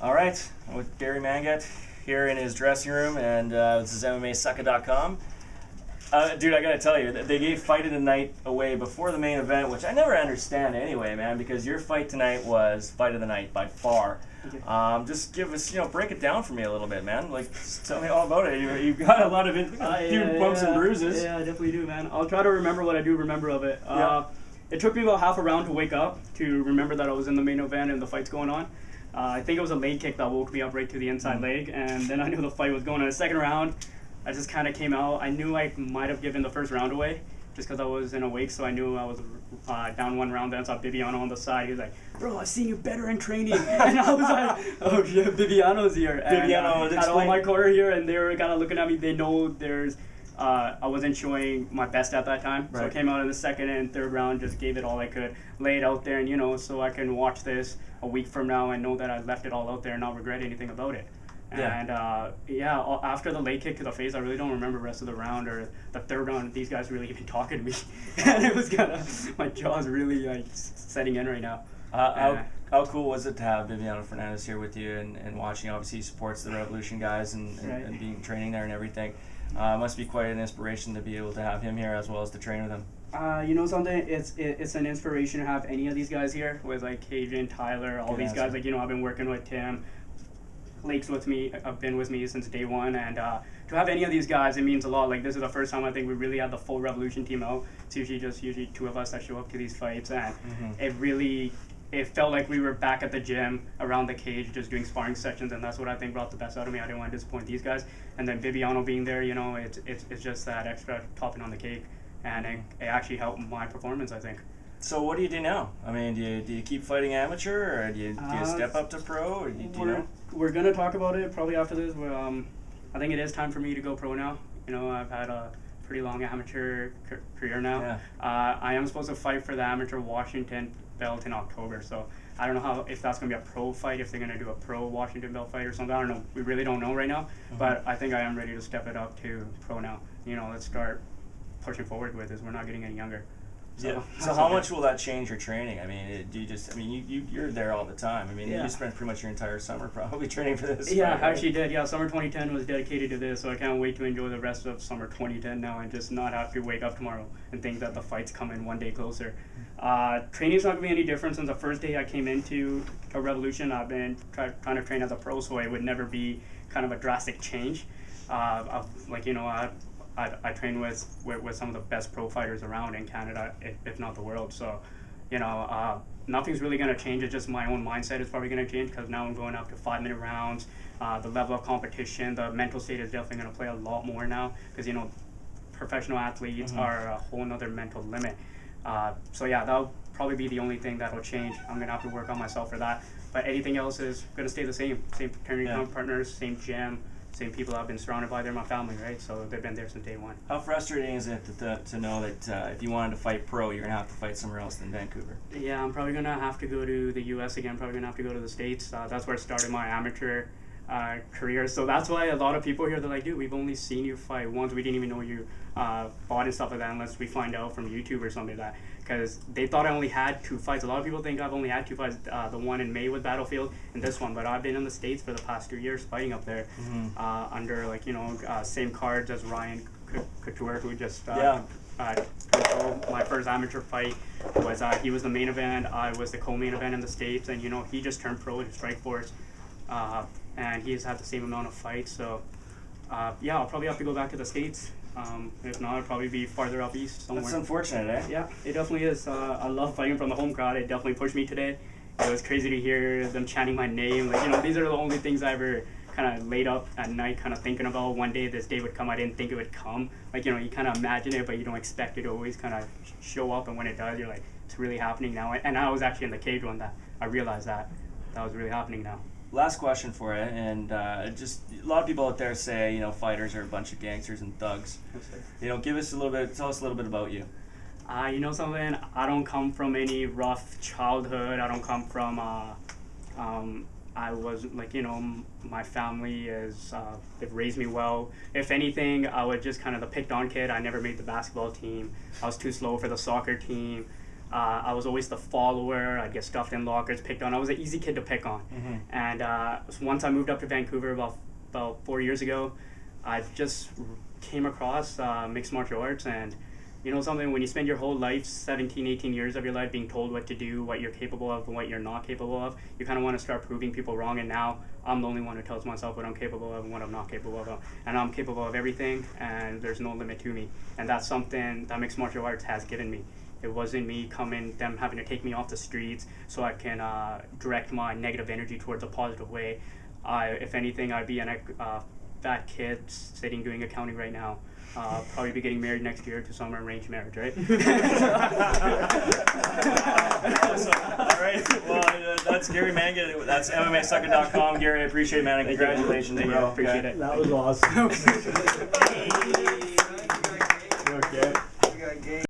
All right, I'm with Gary Mangat here in his dressing room, and this is MMASucka.com. Dude, I gotta tell you, they gave Fight of the Night away before the main event, which I never understand anyway, man, because your fight tonight was Fight of the Night by far. Just give us, break it down for me a little bit, man. Like, just tell me all about it. You've got a lot of few bumps and bruises. Yeah, I definitely do, man. I'll try to remember what I do remember of it. Yeah. It took me about half a round to wake up to remember that I was in the main event and the fight's going on. I think it was a leg kick that woke me up right to the inside leg, and then I knew the fight was going on. In the second round, I just kind of came out. I knew I might have given the first round away just because I was in a wake, so I knew I was down one round. Then I saw Bibiano on the side. He was like, "Bro, I've seen you better in training." And I was like, "Oh yeah, Bibiano's here." Bibiano had all my core here, and they were kind of looking at me. They know there's I wasn't showing my best at that time, so I came out in the second and third round, just gave it all I could, lay it out there, and so I can watch this a week from now and know that I left it all out there and not regret anything about it. And after the leg kick to the face, I really don't remember the rest of the round or the third round. These guys really even talking to me, and it was my jaw's really like setting in right now. How cool was it to have Bibiano Fernandes here with you and watching? Obviously, he supports the Revolution guys and being training there and everything. Must be quite an inspiration to be able to have him here as well as to train with him. You know something? It's an inspiration to have any of these guys here with like Cajun, Tyler, all these guys. Like I've been working with Tim. Lake's with me. I've been with me since day one, and to have any of these guys, it means a lot. Like this is the first time I think we really had the full Revolution team out. It's usually two of us that show up to these fights, and it felt like we were back at the gym around the cage just doing sparring sessions, and that's what I think brought the best out of me. I didn't want to disappoint these guys, and then Bibiano being there, it's just that extra topping on the cake, and it actually helped my performance, I think. So what do you do now? I mean, do you keep fighting amateur, or do you step up to pro, or do you know? We're going to talk about it probably after this. I think it is time for me to go pro now. I've had a pretty long amateur career now. Yeah. I am supposed to fight for the amateur Washington belt in October, so I don't know if that's going to be a pro fight, if they're going to do a pro Washington belt fight or something. I don't know. We really don't know right now, but I think I am ready to step it up to pro now. Let's start pushing forward with this. We're not getting any younger. So how much will that change your training? I mean, you're there all the time. I mean, you spent pretty much your entire summer probably training for this. Yeah, fight, I actually did. Yeah, summer 2010 was dedicated to this, so I can't wait to enjoy the rest of summer 2010 now and just not have to wake up tomorrow and think that the fight's coming one day closer. Training's not going to be any different since the first day I came into a Revolution. I've been trying to train as a pro, so it would never be kind of a drastic change. I train with some of the best pro fighters around in Canada, if not the world. So, nothing's really going to change. It's just my own mindset is probably going to change because now I'm going up to 5-minute rounds. The level of competition, the mental state is definitely going to play a lot more now because, professional athletes are a whole nother mental limit. That'll probably be the only thing that'll change. I'm going to have to work on myself for that. But anything else is going to stay the same. Same training partners, same gym. Same people I've been surrounded by. They're my family, right? So they've been there since day one. How frustrating is it to know that if you wanted to fight pro, you're going to have to fight somewhere else than Vancouver? Yeah, I'm probably going to have to go to the U.S. again, probably going to have to go to the States. That's where I started my amateur career. So that's why a lot of people here, they're like, dude, we've only seen you fight once. We didn't even know you fought and stuff like that unless we find out from YouTube or something like that. Because they thought I only had 2 fights. A lot of people think I've only had 2 fights, the one in May with Battlefield and this one. But I've been in the States for the past 2 years fighting up there under, same cards as Ryan Couture, who just controlled my first amateur fight. He was the main event. I was the co-main event in the States. And, he just turned pro in Strikeforce. And he's had the same amount of fights. So, I'll probably have to go back to the States. If not, it'll probably be farther up east somewhere. That's unfortunate, eh? Yeah, it definitely is. I love fighting from the home crowd. It definitely pushed me today. It was crazy to hear them chanting my name. These are the only things I ever kind of laid up at night kind of thinking about. One day this day would come. I didn't think it would come. You kind of imagine it, but you don't expect it to always kind of show up. And when it does, you're like, it's really happening now. And I was actually in the cage when I realized that was really happening now. Last question for you, and just a lot of people out there say, fighters are a bunch of gangsters and thugs. Tell us a little bit about you. Something, I don't come from any rough childhood. I don't come from, I was my family they've raised me well. If anything, I was just kind of the picked on kid. I never made the basketball team. I was too slow for the soccer team. I was always the follower. I'd get stuffed in lockers, picked on. I was an easy kid to pick on. And so once I moved up to Vancouver about 4 years ago, I just came across mixed martial arts. And you know something, when you spend your whole life, 17, 18 years of your life being told what to do, what you're capable of and what you're not capable of, you kind of want to start proving people wrong. And now I'm the only one who tells myself what I'm capable of and what I'm not capable of. And I'm capable of everything, and there's no limit to me. And that's something that mixed martial arts has given me. It wasn't me them having to take me off the streets so I can direct my negative energy towards a positive way. If anything, I'd be a fat kid sitting doing accounting right now. Probably be getting married next year to some arranged marriage, right? Awesome. All right. Well, that's Gary Mangat. That's MMASucka.com. Gary, I appreciate it, man. And congratulations, bro. Appreciate it. That was awesome. Okay.